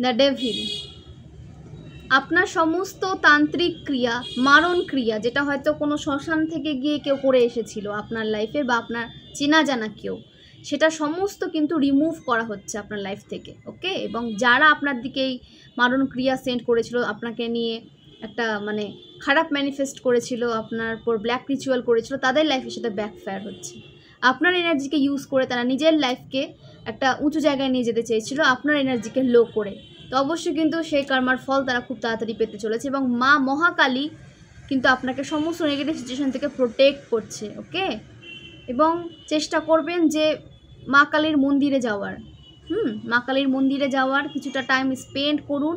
দ্য ডেভিল, আপনার সমস্ত তান্ত্রিক ক্রিয়া, মারণ ক্রিয়া, যেটা হয়তো কোনো শ্মশান থেকে গিয়ে কেউ করে এসেছিল আপনার লাইফে বা আপনার চেনা জানা কেউ, সেটা সমস্ত কিন্তু রিমুভ করা হচ্ছে আপনার লাইফ থেকে। ওকে, এবং যারা আপনার দিকেই মারণ ক্রিয়া সেন্ড করেছিল, আপনাকে নিয়ে একটা মানে খারাপ ম্যানিফেস্ট করেছিল, আপনার পর ব্ল্যাক রিচুয়াল করেছিল, তাদের লাইফে সেটা ব্যাকফায়ার হচ্ছে। আপনার এনার্জিকে ইউজ করে তারা নিজের লাইফকে একটা উঁচু জায়গায় নিয়ে যেতে চেয়েছিল, আপনার এনার্জিকে লো করে। তো অবশ্যই কিন্তু সেই কর্মার ফল তারা খুব তাড়াতাড়ি পেতে চলেছে এবং মা মহাকালী কিন্তু আপনাকে সমস্ত নেগেটিভ সিচুয়েশন থেকে প্রোটেক্ট করছে। ওকে, এবং চেষ্টা করবেন যে মা কালীর মন্দিরে যাওয়ার, মা কালীর মন্দিরে যাওয়ার কিছুটা টাইম স্পেন্ড করুন।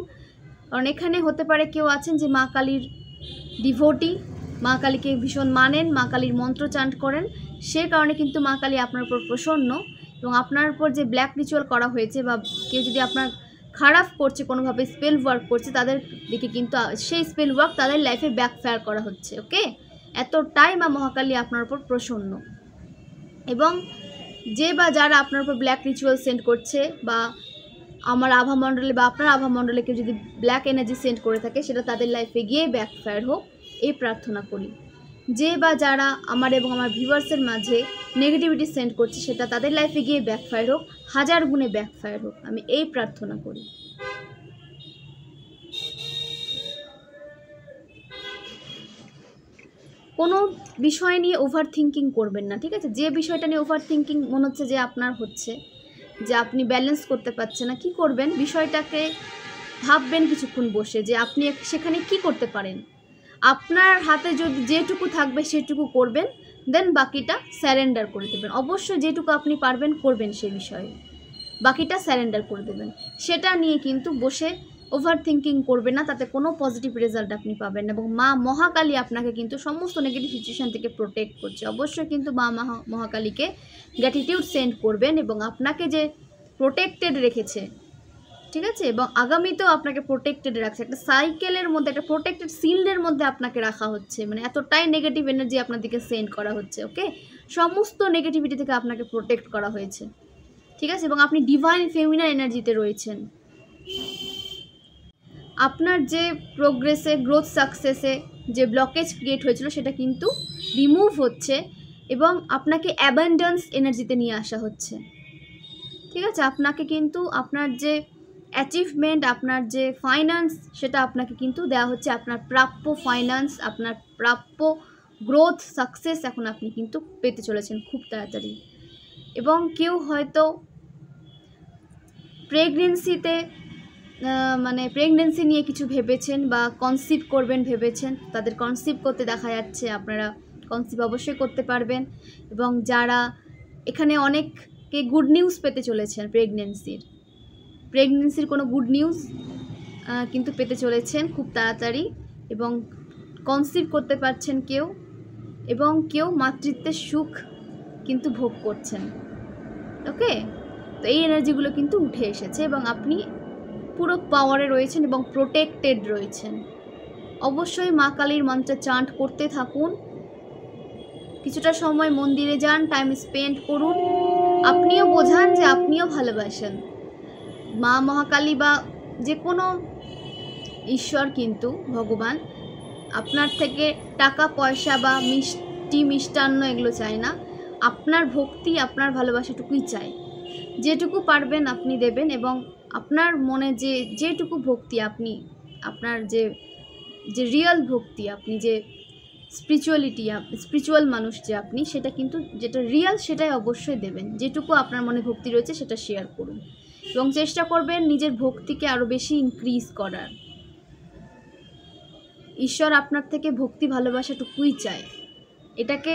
কারণ এখানে হতে পারে কেউ আছেন যে মা কালীর ডিভোটি, মা কালীকে ভীষণ মানেন, মা কালীর মন্ত্র চান্ট করেন, সে কারণে কিন্তু মা কালী আপনার উপর প্রসন্ন এবং আপনার উপর যে ব্ল্যাক রিচুয়াল করা হয়েছে বা কেউ যদি আপনার খারাপ করছে, কোনোভাবে স্পেল ওয়ার্ক করছে, তাদের দিকে কিন্তু সেই স্পেল ওয়ার্ক তাদের লাইফে ব্যাকফায়ার করা হচ্ছে। ওকে, এতটাই মা মহাকালী আপনার উপর প্রসন্ন। এবং যে বা যারা আপনার উপর ব্ল্যাক রিচুয়াল সেন্ড করছে বা আমার আভামণ্ডলে বা আপনার আভামণ্ডলে কেউ যদি ব্ল্যাক এনার্জি সেন্ড করে থাকে, সেটা তাদের লাইফে গিয়ে ব্যাকফায়ার হোক, এই প্রার্থনা করি। যে বা যারা আমার এবং আমার ভিউয়ার্সের মাঝে নেগেটিভিটি সেন্ড করছে, সেটা তাদের লাইফে গিয়ে ব্যাকফায়ার হোক, 1000 গুণে ব্যাকফায়ার হোক, আমি এই প্রার্থনা করি। কোনো বিষয় নিয়ে ওভার থিঙ্কিং করবেন না, ঠিক আছে? যে বিষয়টা নিয়ে ওভার থিঙ্কিং মনে হচ্ছে যে আপনার হচ্ছে, যে আপনি ব্যালেন্স করতে পারছেন না, কি করবেন? বিষয়টাকে ভাববেন কিছুক্ষণ বসে যে আপনি সেখানে কি করতে পারেন। আপনার হাতে যদি যেটুকু থাকবে সেটুকু করবেন, দেন বাকিটা স্যারেন্ডার করে দেবেন। অবশ্যই যেটুকু আপনি পারবেন করবেন, সেই বিষয়ে বাকিটা স্যারেন্ডার করে দেবেন। সেটা নিয়ে কিন্তু বসে ওভার থিঙ্কিং করবেন না, তাতে কোনো পজিটিভ রেজাল্ট আপনি পাবেন না। এবং মা মহাকালী আপনাকে কিন্তু সমস্ত নেগেটিভ সিচুয়েশান থেকে প্রোটেক্ট করছে। অবশ্যই কিন্তু মা মহাকালীকে গ্র্যাটিটিউড সেন্ড করবেন এবং আপনাকে যে প্রোটেক্টেড রেখেছে ঠিক আছে, এবং আগামীতেও আপনাকে প্রোটেক্টেড রাখছে, একটা সাইকেলের মধ্যে, একটা প্রোটেক্টেড শিল্ডের মধ্যে আপনাকে রাখা হচ্ছে, মানে এতটাই নেগেটিভ এনার্জি আপনার দিকে সেন্ড করা হচ্ছে। ওকে, সমস্ত নেগেটিভিটি থেকে আপনাকে প্রোটেক্ট করা হয়েছে, ঠিক আছে, এবং আপনি ডিভাইন ফেমিনার এনার্জিতে রয়েছেন। আপনার যে প্রোগ্রেসে, গ্রোথ, সাকসেসে যে ব্লকেজ ক্রিয়েট হয়েছিল সেটা কিন্তু রিমুভ হচ্ছে এবং আপনাকে অ্যাবান্ডেন্স এনার্জিতে নিয়ে আসা হচ্ছে, ঠিক আছে। আপনাকে কিন্তু আপনার যে অ্যাচিভমেন্ট, আপনার যে ফাইন্যান্স, সেটা আপনাকে কিন্তু দেওয়া হচ্ছে, আপনার প্রাপ্য ফাইন্যান্স, আপনার প্রাপ্য গ্রোথ, সাকসেস এখন আপনি কিন্তু পেতে চলেছেন খুব তাড়াতাড়ি। এবং কেউ হয়তো প্রেগনেন্সিতে মানে প্রেগনেন্সি নিয়ে কিছু ভেবেছেন বা কনসিভ করবেন ভেবেছেন, তাদের কনসিভ করতে দেখা যাচ্ছে, আপনারা কনসিভ অবশ্যই করতে পারবেন। এবং যারা এখানে অনেককে গুড নিউজ পেতে চলেছেন, প্রেগনেন্সির কোনো গুড নিউজ কিন্তু পেতে চলেছেন খুব তাড়াতাড়ি, এবং কনসিভ করতে পারছেন কেউ, এবং কেউ মাতৃত্বের সুখ কিন্তু ভোগ করছেন। ওকে, তো এই এনার্জিগুলো কিন্তু উঠে এসেছে এবং আপনি পুরো পাওয়ারে রয়েছেন এবং প্রোটেক্টেড রয়েছেন। অবশ্যই মা কালীর মন্ত্র চান্ট করতে থাকুন, কিছুটা সময় মন্দিরে যান, টাইম স্পেন্ড করুন, আপনিও বোঝান যে আপনিও ভালোবাসেন। মা মহাকালী বা যে কোনো ঈশ্বর কিন্তু ভগবান আপনার থেকে টাকা পয়সা বা মিষ্টি মিষ্টান্ন এগুলো চায় না, আপনার ভক্তি, আপনার ভালোবাসাটুকুই চায়। যেটুকু পারবেন আপনি দেবেন, এবং আপনার মনে যেটুকু ভক্তি, আপনি আপনার যে রিয়েল ভক্তি, আপনি যে স্পিরিচুয়াল মানুষ যে আপনি, সেটা কিন্তু যেটা রিয়েল সেটাই অবশ্যই দেবেন। যেটুকু আপনার মনে ভক্তি রয়েছে সেটা শেয়ার করুন এবং চেষ্টা করবেন নিজের ভক্তিকে আরও বেশি ইনক্রিজ করার। ঈশ্বর আপনার থেকে ভক্তি ভালোবাসাটুকুই চায়, এটাকে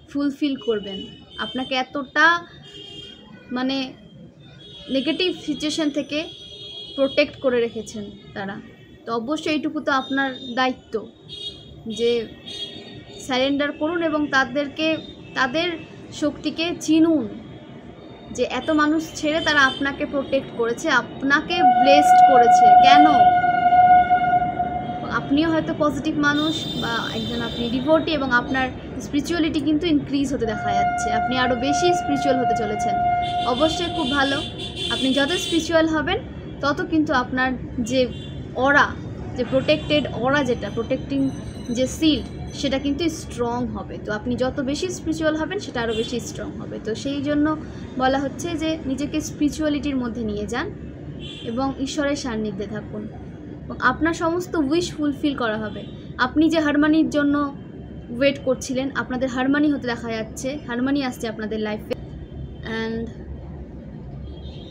ফুলফিল করবেন। আপনাকে এতটা মানে নেগেটিভ সিচুয়েশন থেকে প্রোটেক্ট করে রেখেছেন তারা, তো অবশ্যই এইটুকু তো আপনার দায়িত্ব যে সারেন্ডার করুন এবং তাদের শক্তিকে চিনুন, যে এত মানুষ ছেড়ে তারা আপনাকে প্রোটেক্ট করেছে, আপনাকে ব্লেসড করেছে। কেন? আপনিও হয়তো পজিটিভ মানুষ বা একজন আপনি ডিভোটি, এবং আপনার স্পিরিচুয়ালিটি কিন্তু ইনক্রিজ হতে দেখা যাচ্ছে, আপনি আরও বেশি স্পিরিচুয়াল হতে চলেছেন। অবশ্যই খুব ভালো, আপনি যত স্পিরিচুয়াল হবেন তত কিন্তু আপনার যে অরা, যে প্রোটেক্টেড অরা, যেটা প্রোটেক্টিং যে শিল্ড, সেটা কিন্তু স্ট্রং হবে। তো আপনি যত বেশি স্পিরিচুয়াল হবেন সেটা আরও বেশি স্ট্রং হবে। তো সেই জন্য বলা হচ্ছে যে নিজেকে স্পিরিচুয়ালিটির মধ্যে নিয়ে যান এবং ঈশ্বরের সান্নিধ্যে থাকুন, এবং আপনার সমস্ত উইশ ফুলফিল করা হবে। আপনি যে হারমানির জন্য ওয়েট করছিলেন, আপনাদের হারমানি হতে দেখা যাচ্ছে, হারমানি আসছে আপনাদের লাইফে, অ্যান্ড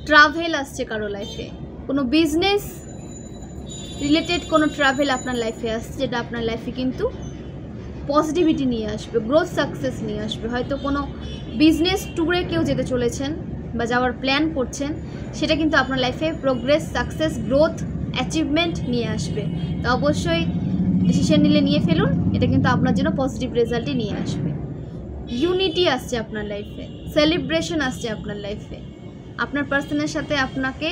ট্রাভেল আসছে কারো লাইফে, কোনো বিজনেস রিলেটেড কোনো ট্রাভেল আপনার লাইফে আসছে, যেটা আপনার লাইফে কিন্তু পজিটিভিটি নিয়ে আসবে, গ্রোথ, সাকসেস নিয়ে আসবে। হয়তো কোনো বিজনেস ট্যুরে কেউ যেতে চলেছেন বা যাওয়ার প্ল্যান করছেন, সেটা কিন্তু আপনার লাইফে প্রোগ্রেস, সাকসেস, গ্রোথ, অ্যাচিভমেন্ট নিয়ে আসবে। তো অবশ্যই ডিসিশন নিয়ে ফেলুন, এটা কিন্তু আপনার জন্য পজিটিভ রেজাল্টই নিয়ে আসবে। ইউনিটি আসছে আপনার লাইফে, সেলিব্রেশন আসছে আপনার লাইফে, আপনার পার্সনের সাথে আপনাকে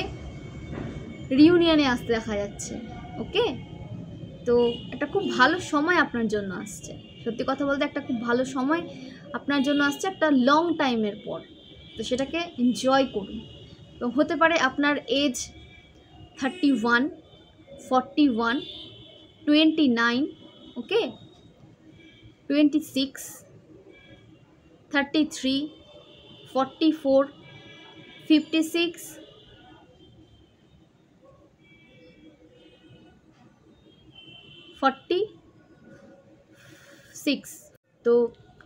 রিউনিয়নে আসতে দেখা যাচ্ছে। ওকে, তো একটা খুব ভালো সময় আপনার জন্য আসছে, সত্যি কথা বলতে একটা খুব ভালো সময় আপনার জন্য আসছে, একটা লং টাইমের পর। তো সেটাকে এনজয় করুন। তো হতে পারে আপনার এজ 31, 41, 29, ওকে, 26, 33, 44, 56, 46। তো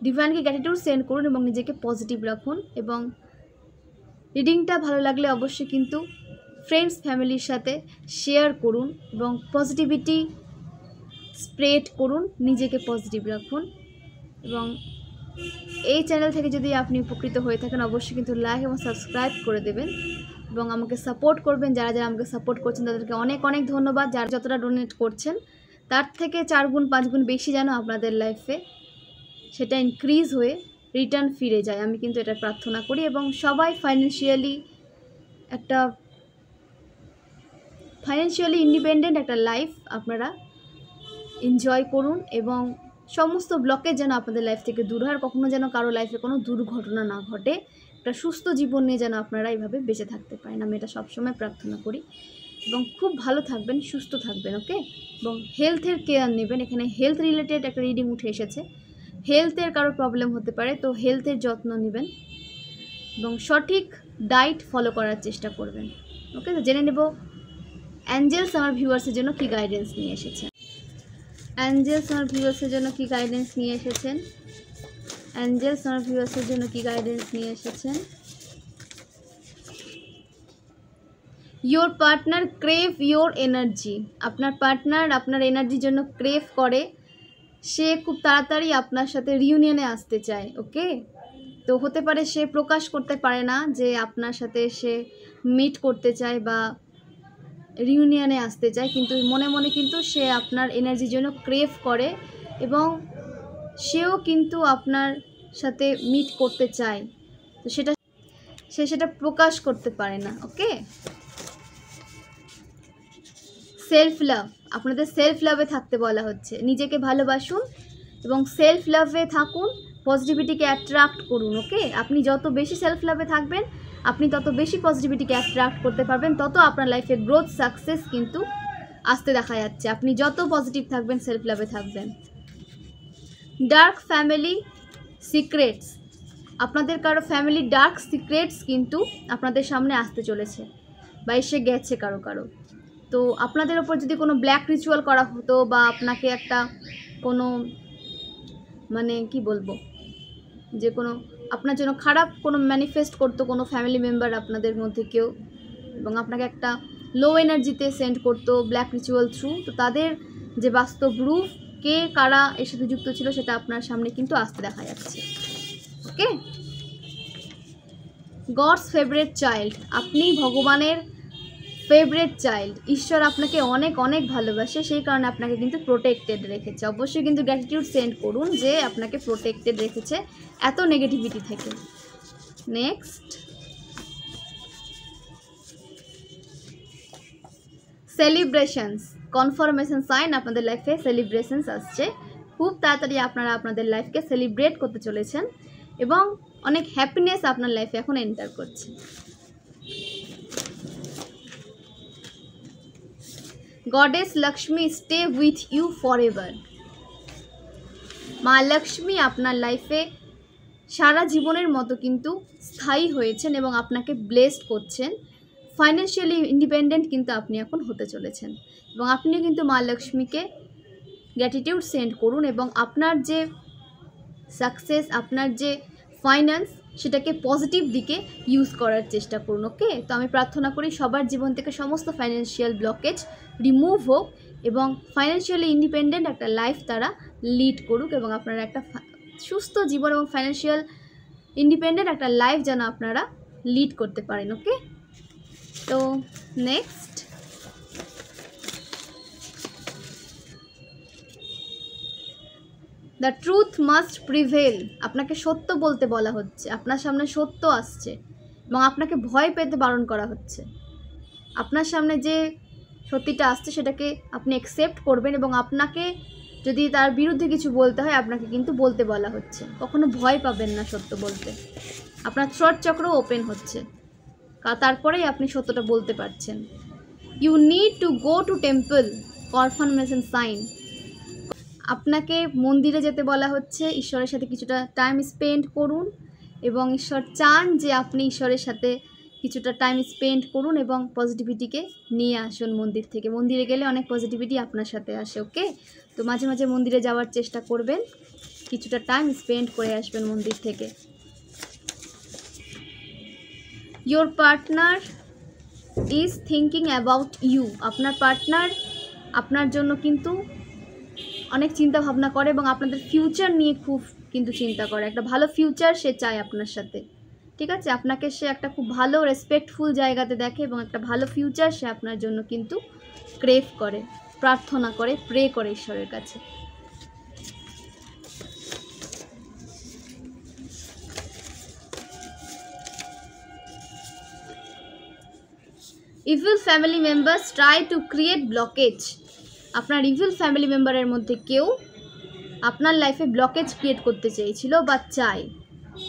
ডিভাইনকে গ্র্যাটিটিউড সেন্ড করুন এবং নিজেকে পজিটিভ রাখুন, এবং রিডিংটা ভালো লাগলে অবশ্যই কিন্তু ফ্রেন্ডস, ফ্যামিলির সাথে শেয়ার করুন এবং পজিটিভিটি স্প্রেড করুন, নিজেকে পজিটিভ রাখুন। এবং এই চ্যানেল থেকে যদি আপনি উপকৃত হয়ে থাকেন, অবশ্যই কিন্তু লাইক এবং সাবস্ক্রাইব করে দেবেন এবং আমাকে সাপোর্ট করবেন। যারা যারা আমাকে সাপোর্ট করছেন তাদেরকে অনেক অনেক ধন্যবাদ। যারা যতটা ডোনেট করছেন তার থেকে 4 গুণ 5 গুণ বেশি যেন আপনাদের লাইফে সেটা ইনক্রিজ হয়ে রিটার্ন ফিরে যায়, আমি কিন্তু এটা প্রার্থনা করি। এবং সবাই ফাইন্যান্সিয়ালি একটা ফাইন্যান্সিয়ালি ইন্ডিপেন্ডেন্ট একটা লাইফ আপনারা এনজয় করুন এবং সমস্ত ব্লকেজ যেন আপনাদের লাইফ থেকে দূর হয়, আর কখনো যেন কারো লাইফে কোনো দুর্ঘটনা না ঘটে, একটা সুস্থ জীবন নিয়ে যেন আপনারা এইভাবে বেঁচে থাকতে পারেন। আমি এটা সবসময় প্রার্থনা করি এবং খুব ভালো থাকবেন, সুস্থ থাকবেন, ওকে। এবং হেলথের কেয়ার নেবেন। এখানে হেলথ রিলেটেড একটা রিডিং উঠে এসেছে, হেলথের কারো প্রবলেম হতে পারে, তো হেলথের যত্ন নেবেন এবং সঠিক ডায়েট ফলো করার চেষ্টা করবেন, ওকে। তো জেনে নেব অ্যাঞ্জেলস আমার ভিউয়ার্সের জন্য কী গাইডেন্স নিয়ে এসেছেন। অ্যাঞ্জেলস আমার ভিউয়ার্সের জন্য কী গাইডেন্স নিয়ে এসেছেন। অ্যাঞ্জেলস আমার ভিউয়ার্সের জন্য কী গাইডেন্স নিয়ে এসেছেন। Your partner crave your energy. আপনার পার্টনার আপনার এনার্জির জন্য ক্রেভ করে, সে খুব তাড়াতাড়ি আপনার সাথে রিউনিয়নে আসতে চায়, ওকে। তো হতে পারে সে প্রকাশ করতে পারে না যে আপনার সাথে সে মিট করতে চায় বা রিউনিয়নে আসতে চায়, কিন্তু মনে মনে কিন্তু সে আপনার এনার্জির জন্য ক্রেভ করে এবং সেও কিন্তু আপনার সাথে মিট করতে চায়, তো সেটা প্রকাশ করতে পারে না, ওকে। সেলফ লাভ, আপনাদের সেলফ লাভে থাকতে বলা হচ্ছে। নিজেকে ভালোবাসুন এবং সেলফ লাভে থাকুন, পজিটিভিটিকে অ্যাট্রাক্ট করুন, ওকে। আপনি যত বেশি সেলফ লাভে থাকবেন আপনি তত বেশি পজিটিভিটিকে অ্যাট্রাক্ট করতে পারবেন, তত আপনার লাইফে গ্রোথ সাকসেস কিন্তু আসতে দেখা যাচ্ছে। আপনি যত পজিটিভ থাকবেন, সেলফ লাভে থাকবেন। ডার্ক ফ্যামিলি সিক্রেটস, আপনাদের কারো ফ্যামিলি ডার্ক সিক্রেটস কিন্তু আপনাদের সামনে আসতে চলেছে বা এসে গেছে কারো কারো। তো আপনাদের ওপর যদি কোনো ব্ল্যাক রিচুয়াল করা হতো বা আপনাকে একটা কোনো মানে কি বলবো, যে কোনো আপনার জন্য খারাপ কোনো ম্যানিফেস্ট করতো কোনো ফ্যামিলি মেম্বার আপনাদের মধ্যে কেউ, এবং আপনাকে একটা লো এনার্জিতে সেন্ড করতো ব্ল্যাক রিচুয়াল থ্রু, তো তাদের যে বাস্তব রূপ, কে কারা এর সাথে যুক্ত ছিল, সেটা আপনার সামনে কিন্তু আসতে দেখা যাচ্ছে, ওকে। গডস ফেভারিট চাইল্ড, আপনি ভগবানের ফেভারিট চাইল্ড। ঈশ্বর আপনাকে অনেক অনেক ভালোবাসে, সেই কারণে আপনাকে কিন্তু প্রোটেক্টেড রেখেছে। অবশ্যই কিন্তু গ্র্যাটিটিউড সেন্ড করুন যে আপনাকে প্রোটেক্টেড রেখেছে এত নেগেটিভিটি থেকে। নেক্সট, সেলিব্রেশনস, কনফার্মেশন সাইন, আপনাদের লাইফে সেলিব্রেশনস আসছে। খুব তাড়াতাড়ি আপনারা আপনাদের লাইফকে সেলিব্রেট করতে চলেছেন এবং অনেক হ্যাপিনেস আপনার লাইফে এখন এন্টার করছে। Goddess Lakshmi stay with you forever, মা লক্ষ্মী আপনার লাইফে সারা জীবনের মতো কিন্তু স্থায়ী হয়েছেন এবং আপনাকে ব্লেসড করছেন। ফাইন্যান্সিয়ালি ইন্ডিপেন্ডেন্ট কিন্তু আপনি এখন হতে চলেছেন এবং আপনিও কিন্তু মা লক্ষ্মীকে গ্র্যাটিটিউড সেন্ড করুন এবং আপনার যে সাকসেস, আপনার যে ফাইন্যান্স, সেটাকে পজিটিভ দিকে ইউজ করার চেষ্টা করুন, ওকে। তো আমি প্রার্থনা করি সবার জীবন থেকে সমস্ত ফাইন্যান্সিয়াল ব্লকেজ রিমুভ হোক এবং ফাইন্যান্সিয়ালি ইন্ডিপেন্ডেন্ট একটা লাইফ তারা লিড করুক এবং আপনারা একটা সুস্থ জীবন এবং ফাইন্যান্সিয়াল ইন্ডিপেন্ডেন্ট একটা লাইফ যেন আপনারা লিড করতে পারেন, ওকে। তো next, the truth must prevail, আপনাকে সত্য বলতে বলা হচ্ছে। আপনার সামনে সত্য আসছে এবং আপনাকে ভয় পেতে বারণ করা হচ্ছে। আপনার সামনে যে সত্যিটা আসছে সেটাকে আপনি অ্যাকসেপ্ট করবেন এবং আপনাকে যদি তার বিরুদ্ধে কিছু বলতে হয় আপনাকে কিন্তু বলতে বলা হচ্ছে। কখনো ভয় পাবেন না সত্য বলতে। আপনার থ্রট চক্র ওপেন হচ্ছে, তারপরেই আপনি সত্যটা বলতে পারছেন। You need to go to temple, confirmation sign, আপনাকে মন্দিরে যেতে বলা হচ্ছে। ঈশ্বরের সাথে কিছুটা টাইম স্পেন্ড করুন এবং ঈশ্বর চান যে আপনি ঈশ্বরের সাথে কিছুটা টাইম স্পেন্ড করুন এবং পজিটিভিটিকে নিয়ে আসুন মন্দির থেকে। মন্দিরে গেলে অনেক পজিটিভিটি আপনার সাথে আসে, ওকে। তো মাঝে মাঝে মন্দিরে যাওয়ার চেষ্টা করবেন, কিছুটা টাইম স্পেন্ড করে আসবেন মন্দির থেকে। Your partner is thinking about you, আপনার পার্টনার আপনার জন্য কিন্তু অনেক চিন্তা ভাবনা করে এবং আপনাদের ফিউচার নিয়ে খুব কিন্তু চিন্তা করে। একটা ভালো ফিউচার সে চায় আপনার সাথে, ঠিক আছে। আপনাকে সে একটা খুব ভালো রেসপেক্টফুল জায়গাতে দেখে এবং একটা ভালো ফিউচার সে আপনার জন্য কিন্তু ক্রেভ করে, প্রার্থনা করে, প্রে করে ঈশ্বরের কাছে। Evil family members try to create blockage. আপনার ইভিল ফ্যামিলি মেম্বারের মধ্যে কেউ আপনার লাইফে ব্লকেজ ক্রিয়েট করতে চেয়েছিল বা চায়,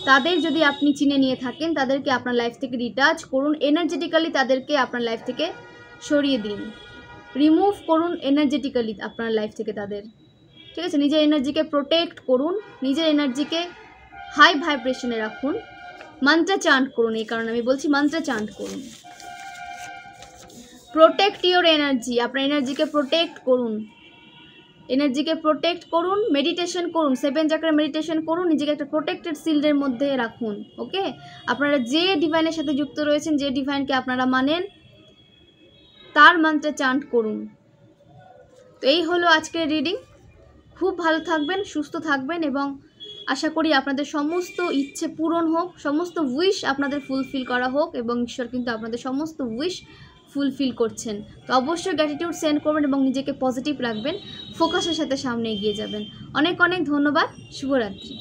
তাদের যদি আপনি চিনে নিয়ে থাকেন তাদেরকে আপনার লাইফ থেকে ডিটাচ করুন, এনার্জেটিক্যালি তাদেরকে আপনার লাইফ থেকে সরিয়ে দিন, রিমুভ করুন এনার্জেটিক্যালি আপনার লাইফ থেকে তাদের, ঠিক আছে। নিজের এনার্জিকে প্রোটেক্ট করুন, নিজের এনার্জিকে হাই ভাইব্রেশনে রাখুন, মন্ত্র চান্ট করুন। এই কারণে আমি বলছি মন্ত্র চান্ট করুন। প্রোটেক্ট ইওর এনার্জি, আপনার এনার্জিকে প্রোটেক্ট করুন, এনার্জিকে প্রোটেক্ট করুন, মেডিটেশন করুন, 7 চাকরা মেডিটেশন করুন, নিজেকে একটা প্রোটেক্টেড শিল্ডের মধ্যে রাখুন। ওকে, আপনারা যে ডিভাইনের সাথে যুক্ত রয়েছেন, যে ডিভাইনকে আপনারা মানেন, তার মন্ত্রে চান্ট করুন। তো এই হলো আজকের রিডিং। খুব ভালো থাকবেন, সুস্থ থাকবেন এবং আশা করি আপনাদের সমস্ত ইচ্ছে পূরণ হোক, সমস্ত উইশ আপনাদের ফুলফিল করা হোক এবং ঈশ্বর কিন্তু আপনাদের সমস্ত উইশ ফুলফিল করছেন। তো অবশ্যই গ্র্যাটিটিউড সেন্ড করবেন এবং নিজেকে পজিটিভ রাখবেন, ফোকাসের সাথে সামনে এগিয়ে যাবেন। অনেক অনেক ধন্যবাদ, শুভরাত্রি।